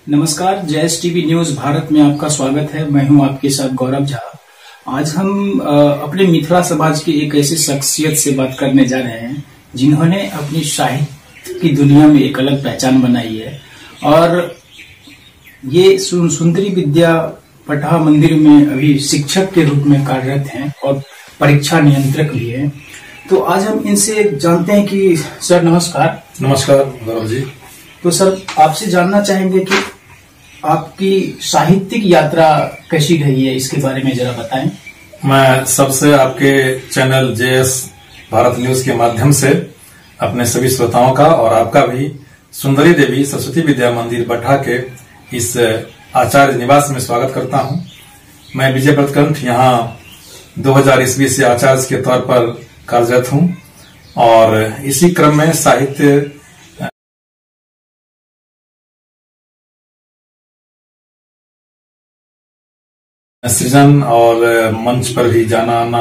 नमस्कार, जयस TV news Bharat में आपका स्वागत है। मैं हूं आपके साथ गौरव झा। आज हम अपने मिथिला समाज की एक ऐसी शख्सियत से बात करने जा रहे हैं जिन्होंने अपनी साहित्य की दुनिया में एक अलग पहचान बनाई है और ये सुंदरी विद्या पटहा मंदिर में अभी शिक्षक के रूप में कार्यरत हैं और परीक्षा नियंत्रक भी हैं। तो आज हम इनसे जानते हैं कि सर नमस्कार। नमस्कार गौरव जी। तो सर आपसे जानना चाहेंगे कि आपकी साहित्यिक यात्रा कैसी रही है, इसके बारे में जरा बताएं। मैं सबसे आपके चैनल जेएस भारत न्यूज के माध्यम से अपने सभी श्रोताओं का और आपका भी सुंदरी देवी सरस्वती विद्या मंदिर बटहा के इस आचार्य निवास में स्वागत करता हूं। मैं विजय व्रतकंठ यहाँ 2000 ईस्वी से आचार्य के तौर पर कार्यरत हूं और इसी क्रम में साहित्य सृजन और मंच पर भी जाना आना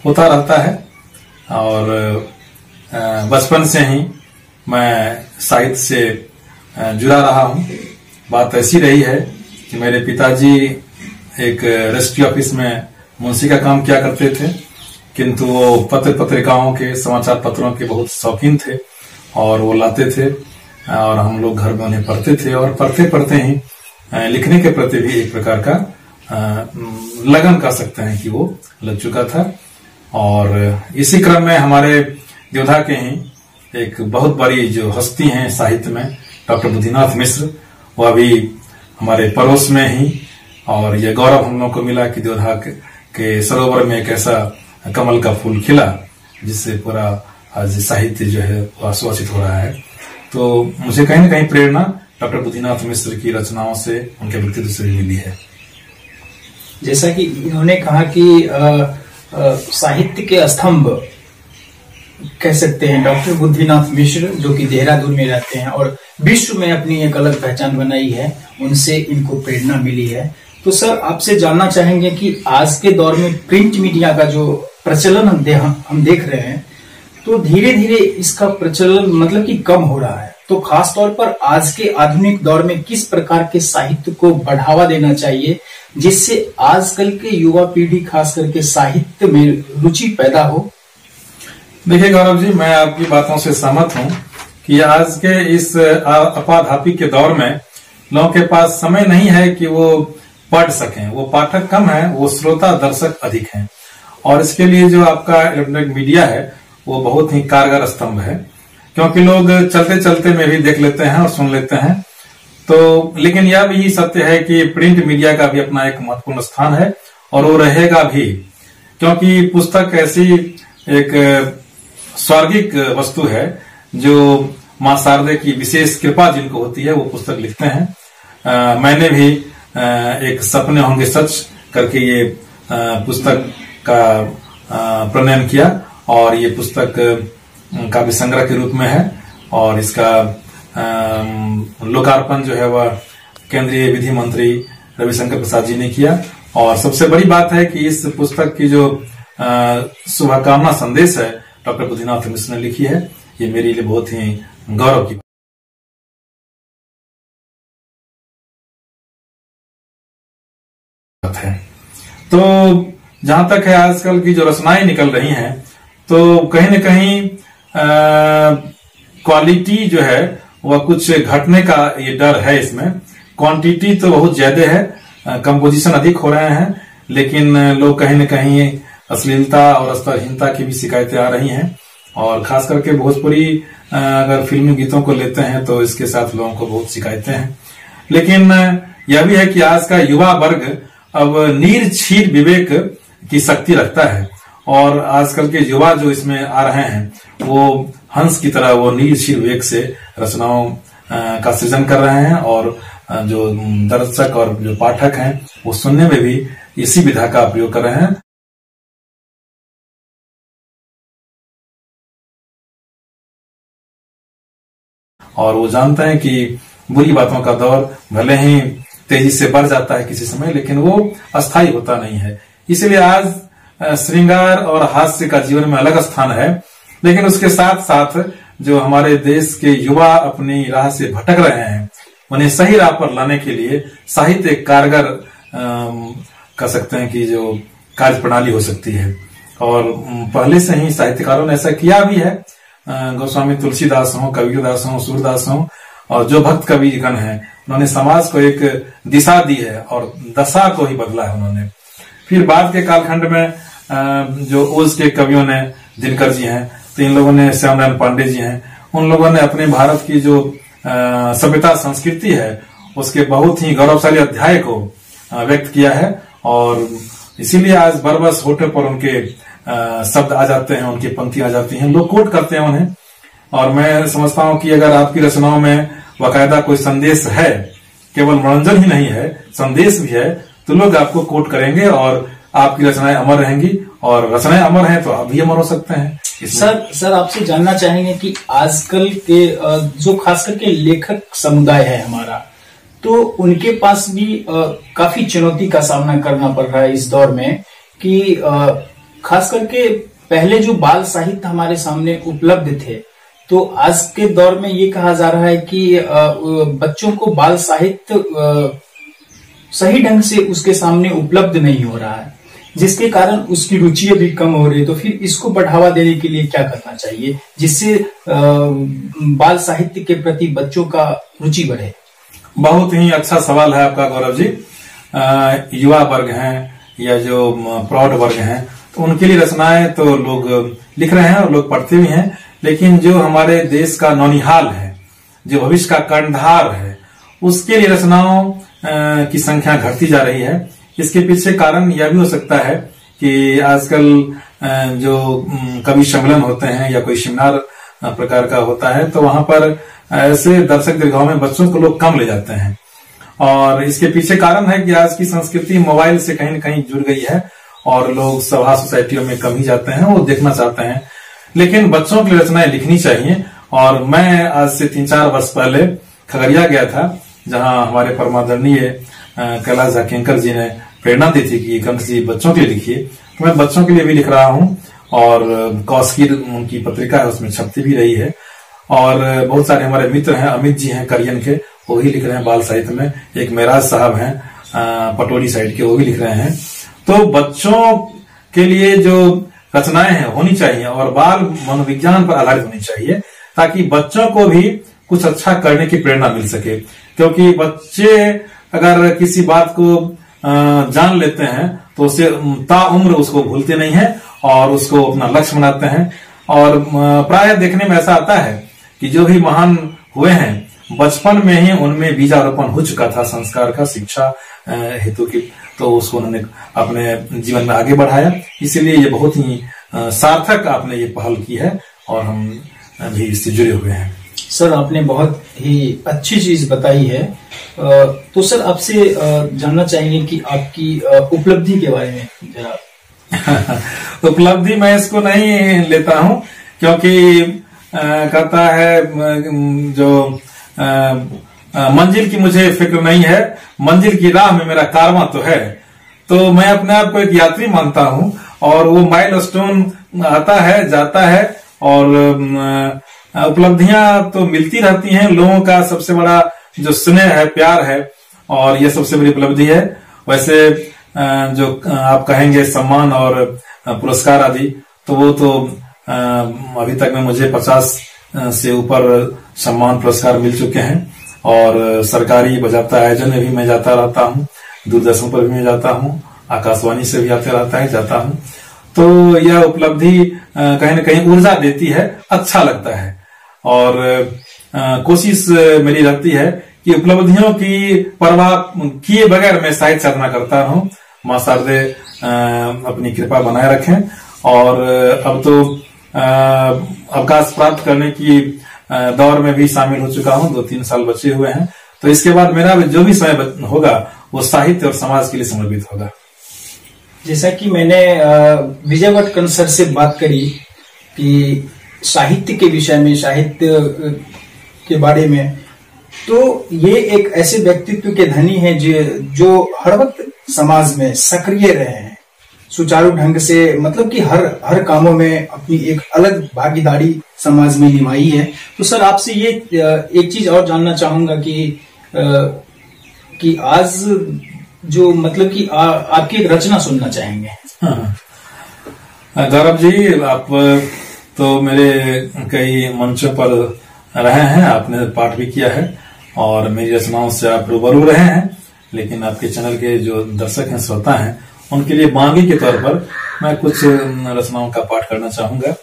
होता रहता है और बचपन से ही मैं साहित्य से जुड़ा रहा हूं। बात ऐसी रही है कि मेरे पिताजी एक रजिस्ट्री ऑफिस में मुंशी का काम किया करते थे, किंतु वो पत्र पत्रिकाओं के समाचार पत्रों के बहुत शौकीन थे और वो लाते थे और हम लोग घर में उन्हें पढ़ते थे और पढ़ते पढ़ते ही लिखने के प्रति भी एक प्रकार का लगन कर सकते हैं कि वो लग चुका था। और इसी क्रम में हमारे देवधा के ही एक बहुत बड़ी जो हस्ती हैं साहित्य में, डॉक्टर बुद्धिनाथ मिश्र, वो अभी हमारे पड़ोस में ही, और ये गौरव हम लोग को मिला कि देवधा के सरोवर में एक ऐसा कमल का फूल खिला जिससे पूरा आज साहित्य जो है वो आश्वासित हो रहा है। तो मुझे कहीं न कहीं प्रेरणा डॉक्टर बुद्धिनाथ मिश्र की रचनाओं से, उनके व्यक्तित्व से भी मिली है। जैसा कि इन्होंने कहा कि साहित्य के स्तंभ कह सकते हैं डॉक्टर बुद्धिनाथ मिश्र, जो कि देहरादून में रहते हैं और विश्व में अपनी एक अलग पहचान बनाई है, उनसे इनको प्रेरणा मिली है। तो सर आपसे जानना चाहेंगे कि आज के दौर में प्रिंट मीडिया का जो प्रचलन हम देख रहे हैं, तो धीरे धीरे इसका प्रचलन मतलब कि कम हो रहा है। तो खास तौर पर आज के आधुनिक दौर में किस प्रकार के साहित्य को बढ़ावा देना चाहिए जिससे आजकल के युवा पीढ़ी खास करके साहित्य में रुचि पैदा हो? देखिए गौरव जी, मैं आपकी बातों से सहमत हूं कि आज के इस अपाधापी के दौर में लोगों के पास समय नहीं है कि वो पढ़ सकें। वो पाठक कम है, वो श्रोता दर्शक अधिक हैं और इसके लिए जो आपका इलेक्ट्रॉनिक मीडिया है वो बहुत ही कारगर स्तंभ है, क्योंकि लोग चलते चलते में भी देख लेते हैं और सुन लेते हैं। तो लेकिन यह भी सत्य है कि प्रिंट मीडिया का भी अपना एक महत्वपूर्ण स्थान है और वो रहेगा भी, क्योंकि पुस्तक ऐसी एक स्वर्गिक वस्तु है जो मां शारदे की विशेष कृपा जिनको होती है वो पुस्तक लिखते हैं। मैंने भी एक सपने होंगे सच करके ये पुस्तक का प्रणयन किया और ये पुस्तक काव्य संग्रह के रूप में है और इसका लोकार्पण जो है वह केंद्रीय विधि मंत्री रविशंकर प्रसाद जी ने किया। और सबसे बड़ी बात है कि इस पुस्तक की जो शुभकामना संदेश है डॉक्टर बुद्धिनाथ मिश्र ने लिखी है, ये मेरे लिए बहुत ही गौरव की बात है। तो जहां तक है आजकल की जो रचनाएं निकल रही हैं, तो कहीं न कहीं क्वालिटी जो है वह कुछ घटने का ये डर है इसमें। क्वांटिटी तो बहुत ज्यादा है, कंपोजिशन अधिक हो रहे हैं, लेकिन लोग कहीं न कहीं अश्लीलता और स्तरहीनता की भी शिकायतें आ रही हैं। और खास करके भोजपुरी अगर फिल्मी गीतों को लेते हैं तो इसके साथ लोगों को बहुत शिकायतें हैं। लेकिन यह भी है कि आज का युवा वर्ग अब नीर-छीर विवेक की शक्ति रखता है और आजकल के युवा जो इसमें आ रहे हैं वो हंस की तरह वो नीर-छीर विवेक से रचनाओं का सृजन कर रहे हैं और जो दर्शक और जो पाठक हैं वो सुनने में भी इसी विधा का प्रयोग कर रहे हैं। और वो जानते हैं कि बुरी बातों का दौर भले ही तेजी से बढ़ जाता है किसी समय, लेकिन वो अस्थायी होता नहीं है। इसलिए आज श्रृंगार और हास्य का जीवन में अलग स्थान है, लेकिन उसके साथ साथ जो हमारे देश के युवा अपनी राह से भटक रहे हैं उन्हें सही राह पर लाने के लिए साहित्य एक कारगर कह सकते हैं कि जो कार्य प्रणाली हो सकती है। और पहले से ही साहित्यकारों ने ऐसा किया भी है। गोस्वामी तुलसीदास हो, कबीरदास हो, सूरदास हो और जो भक्त कविगण हैं, उन्होंने समाज को एक दिशा दी है और दशा को ही बदला है उन्होंने। फिर बाद के कालखंड में जो ओज के कवियों ने, दिनकर जी हैं, तो इन लोगों ने, श्यामनारायण पांडे जी हैं, उन लोगों ने अपने भारत की जो सभ्यता संस्कृति है उसके बहुत ही गौरवशाली अध्याय को व्यक्त किया है। और इसीलिए आज बरबस होठे पर उनके शब्द आ जाते हैं, उनकी पंक्ति आ जाती हैं, लोग कोट करते हैं उन्हें। और मैं समझता हूं कि अगर आपकी रचनाओं में बाकायदा कोई संदेश है, केवल मनोरंजन ही नहीं है, संदेश भी है, तो लोग आपको कोट करेंगे और आपकी रचनाएं अमर रहेंगी। और रचनाएं अमर हैं तो आप भी अमर हो सकते हैं। सर आपसे जानना चाहेंगे कि आजकल के जो खास करके लेखक समुदाय है हमारा, तो उनके पास भी काफी चुनौती का सामना करना पड़ रहा है इस दौर में कि खास करके पहले जो बाल साहित्य हमारे सामने उपलब्ध थे, तो आज के दौर में ये कहा जा रहा है कि बच्चों को बाल साहित्य सही ढंग से उसके सामने उपलब्ध नहीं हो रहा है, जिसके कारण उसकी रुचि भी कम हो रही है। तो फिर इसको बढ़ावा देने के लिए क्या करना चाहिए जिससे बाल साहित्य के प्रति बच्चों का रुचि बढ़े? बहुत ही अच्छा सवाल है आपका गौरव जी। युवा वर्ग हैं या जो प्रौढ़ वर्ग हैं, तो उनके लिए रचनाएं तो लोग लिख रहे हैं और लोग पढ़ते भी हैं, लेकिन जो हमारे देश का नौनिहाल है, जो भविष्य का कर्णधार है, उसके लिए रचनाओं की संख्या घटती जा रही है। इसके पीछे कारण यह भी हो सकता है कि आजकल जो कवि सम्मेलन होते हैं या कोई सेमिनार प्रकार का होता है, तो वहां पर ऐसे दर्शक दीर्घाओं में बच्चों को लोग कम ले जाते हैं। और इसके पीछे कारण है कि आज की संस्कृति मोबाइल से कहीं न कहीं जुड़ गई है और लोग सभा सोसाइटियों में कम ही जाते हैं, वो देखना चाहते हैं। लेकिन बच्चों की रचनाएं लिखनी चाहिए। और मैं आज से 3-4 वर्ष पहले खगड़िया गया था, जहां हमारे परमादरणीय कैलाश झाकेंकर जी ने प्रेरणा दी थी कि कंठ जी बच्चों के लिए लिखिए। तो मैं बच्चों के लिए भी लिख रहा हूं और कौशकीर उनकी पत्रिका है, उसमें छपती भी रही है। और बहुत सारे हमारे मित्र हैं, अमित जी हैं करियन के, वो भी लिख रहे हैं बाल साहित्य में। एक मेराज साहब हैं पटोरी साइड के, वो भी लिख रहे हैं। तो बच्चों के लिए जो रचनाएं हैं होनी चाहिए और बाल मनोविज्ञान पर आधारित होनी चाहिए, ताकि बच्चों को भी कुछ अच्छा करने की प्रेरणा मिल सके। क्योंकि बच्चे अगर किसी बात को जान लेते हैं तो उसे ताउम्र उसको भूलते नहीं है और उसको अपना लक्ष्य बनाते हैं। और प्राय देखने में ऐसा आता है कि जो भी महान हुए हैं बचपन में ही उनमें बीजारोपण हो चुका था संस्कार का, शिक्षा हेतु की, तो उसको उन्होंने अपने जीवन में आगे बढ़ाया। इसीलिए ये बहुत ही सार्थक आपने ये पहल की है और हम भी इससे जुड़े हुए हैं। सर आपने बहुत ही अच्छी चीज बताई है। तो सर आपसे जानना चाहेंगे कि आपकी उपलब्धि के बारे में जरा। उपलब्धि मैं इसको नहीं लेता हूं, क्योंकि कहता है जो मंजिल की मुझे फिक्र नहीं है, मंजिल की राह में मेरा कारवां तो है। तो मैं अपने आप को एक यात्री मानता हूं और वो माइलस्टोन आता है जाता है और उपलब्धियां तो मिलती रहती हैं। लोगों का सबसे बड़ा जो स्नेह है, प्यार है, और ये सबसे बड़ी उपलब्धि है। वैसे जो आप कहेंगे सम्मान और पुरस्कार आदि, तो वो तो अभी तक में मुझे 50 से ऊपर सम्मान पुरस्कार मिल चुके हैं। और सरकारी बजाता आयोजन में भी मैं जाता रहता हूँ, दूरदर्शन पर भी मैं जाता हूँ, आकाशवाणी से भी आते रहता है जाता हूँ। तो यह उपलब्धि कहीं न कहीं ऊर्जा देती है, अच्छा लगता है। और कोशिश मेरी रहती है कि उपलब्धियों की परवाह किए बगैर मैं साहित्य साधना करता रहूं। मां शारदे अपनी कृपा बनाए रखें। और अब तो अवकाश प्राप्त करने की दौर में भी शामिल हो चुका हूं, 2-3 साल बचे हुए हैं। तो इसके बाद मेरा जो भी समय होगा वो साहित्य और समाज के लिए समर्पित होगा। जैसा कि मैंने विजय वटकन सर से बात करी कि साहित्य के विषय में, साहित्य के बारे में, तो ये एक ऐसे व्यक्तित्व के धनी हैं जो हर वक्त समाज में सक्रिय रहे हैं, सुचारू ढंग से, मतलब कि हर कामों में अपनी एक अलग भागीदारी समाज में निभाई है। तो सर आपसे ये एक चीज और जानना चाहूंगा कि कि आज जो मतलब कि आपकी एक रचना सुनना चाहेंगे। गौरव जी, आप तो मेरे कई मंचों पर रहे हैं, आपने पाठ भी किया है और मेरी रचनाओं से आप रूबरू रहे हैं, लेकिन आपके चैनल के जो दर्शक हैं, श्रोता हैं, उनके लिए बागी के तौर पर मैं कुछ रचनाओं का पाठ करना चाहूंगा।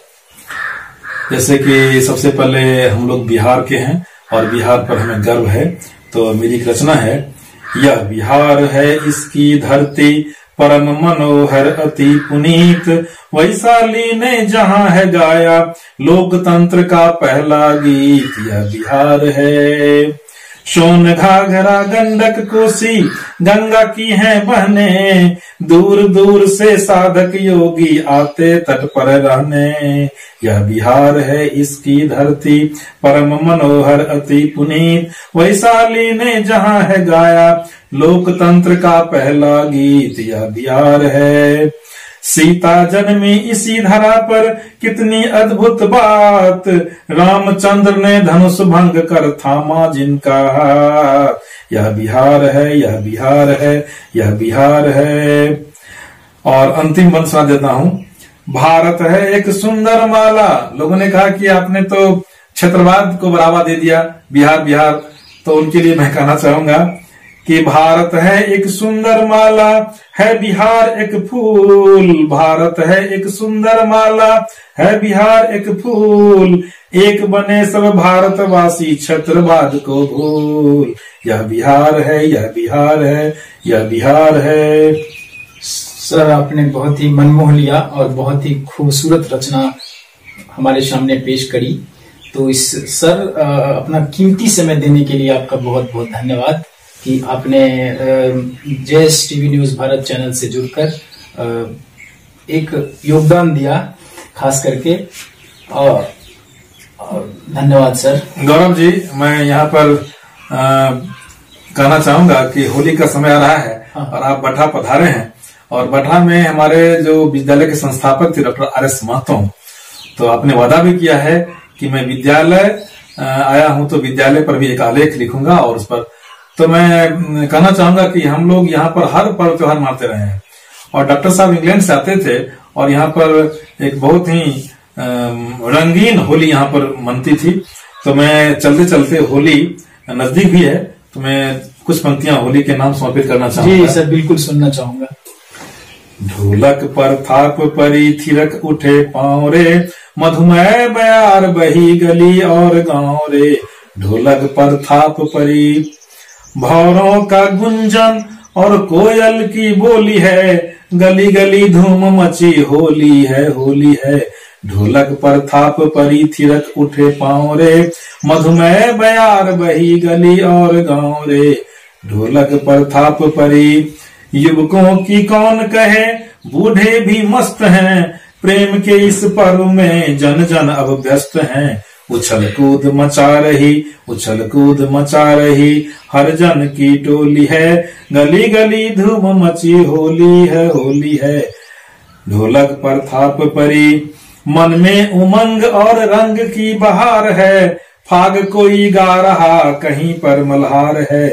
जैसे कि सबसे पहले हम लोग बिहार के हैं और बिहार पर हमें गर्व है, तो मेरी एक रचना है। यह बिहार है इसकी धरती, परम मनोहर अति पुनीत, वैशाली ने जहां है गाया लोकतंत्र का पहला गीत। यह बिहार है। सोन घाघरा गंडक कोसी गंगा की है बहने, दूर दूर से साधक योगी आते तट पर रहने। यह बिहार है इसकी धरती, परम मनोहर अति पुनीत, वैशाली ने जहां है गाया लोकतंत्र का पहला गीत। यह बिहार है। सीता जन्मी इसी धरा पर, कितनी अद्भुत बात, रामचंद्र ने धनुष भंग कर थामा जिनका हाथ। यह बिहार है, यह बिहार है, यह बिहार है। और अंतिम वंश सुना देता हूं। भारत है एक सुंदर माला। लोगों ने कहा कि आपने तो क्षेत्रवाद को बढ़ावा दे दिया, बिहार बिहार, तो उनके लिए मैं कहना चाहूंगा कि भारत है एक सुंदर माला, है बिहार एक फूल। भारत है एक सुंदर माला, है बिहार एक फूल, एक बने सब भारतवासी क्षेत्रवाद को भूल। यह बिहार है, यह बिहार है, यह बिहार है। सर, आपने बहुत ही मनमोह लिया और बहुत ही खूबसूरत रचना हमारे सामने पेश करी। तो इस सर अपना कीमती समय देने के लिए आपका बहुत बहुत धन्यवाद कि आपने JS TV news Bharat channel से जुड़कर एक योगदान दिया, खास करके। और धन्यवाद सर। गौरव जी, मैं यहाँ पर कहना चाहूंगा कि होली का समय आ रहा है और आप बठा पधारे हैं, और बठा में हमारे जो विद्यालय के संस्थापक थे डॉक्टर आर एस महतो, तो आपने वादा भी किया है कि मैं विद्यालय आया हूं तो विद्यालय पर भी एक आलेख लिखूंगा। और उस पर तो मैं कहना चाहूंगा कि हम लोग यहाँ पर हर पर्व त्योहार मानते रहे हैं, और डॉक्टर साहब इंग्लैंड से आते थे और यहाँ पर एक बहुत ही रंगीन होली यहाँ पर मनती थी। तो मैं चलते चलते, होली नजदीक भी है, तो मैं कुछ पंक्तियां होली के नाम समर्पित करना चाहूंगा। जी सर, बिल्कुल सुनना चाहूंगा। ढोलक पर थाप परी थिरक उठे पांव रे, मधुमय बयार बही गली और गांव रे। ढोलक पर थाप परी, भौरों का गुंजन और कोयल की बोली है, गली गली धूम मची होली है, होली है। ढोलक पर थाप परी थिरक उठे पांव रे, मधुमय बयार बही गली और गांव रे। ढोलक पर थाप परी, युवकों की कौन कहे बूढ़े भी मस्त हैं, प्रेम के इस पर्व में जन जन अब व्यस्त हैं। उछल कूद मचा रही, उछल कूद मचा रही हर जन की टोली है, गली गली धूम मची होली है, होली है। ढोलक पर थाप परी, मन में उमंग और रंग की बहार है, फाग कोई गा रहा कहीं पर मल्हार है।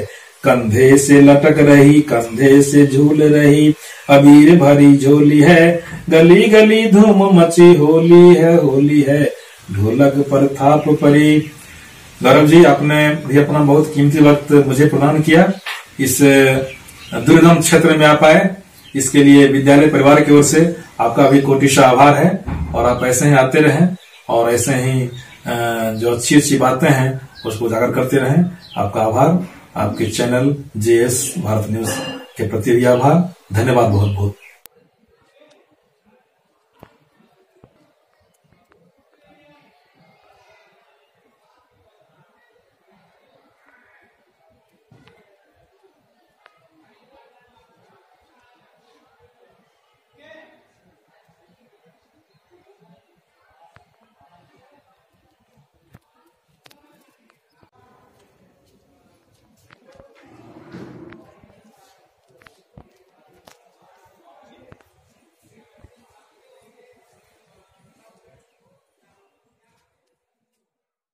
कंधे से लटक रही, कंधे से झूल रही अबीर भरी झोली है, गली गली धूम मची होली है, होली है। ढोलक पर थाप परी। गौरव जी, आपने भी अपना बहुत कीमती वक्त मुझे प्रदान किया, इस दुर्गम क्षेत्र में आप आए, इसके लिए विद्यालय परिवार की ओर से आपका भी कोटिशा आभार है। और आप ऐसे ही आते रहें और ऐसे ही जो अच्छी अच्छी बातें हैं उसको उजागर करते रहें। आपका आभार। आपके चैनल जेएस भारत न्यूज के प्रति भी आभार। धन्यवाद बहुत बहुत।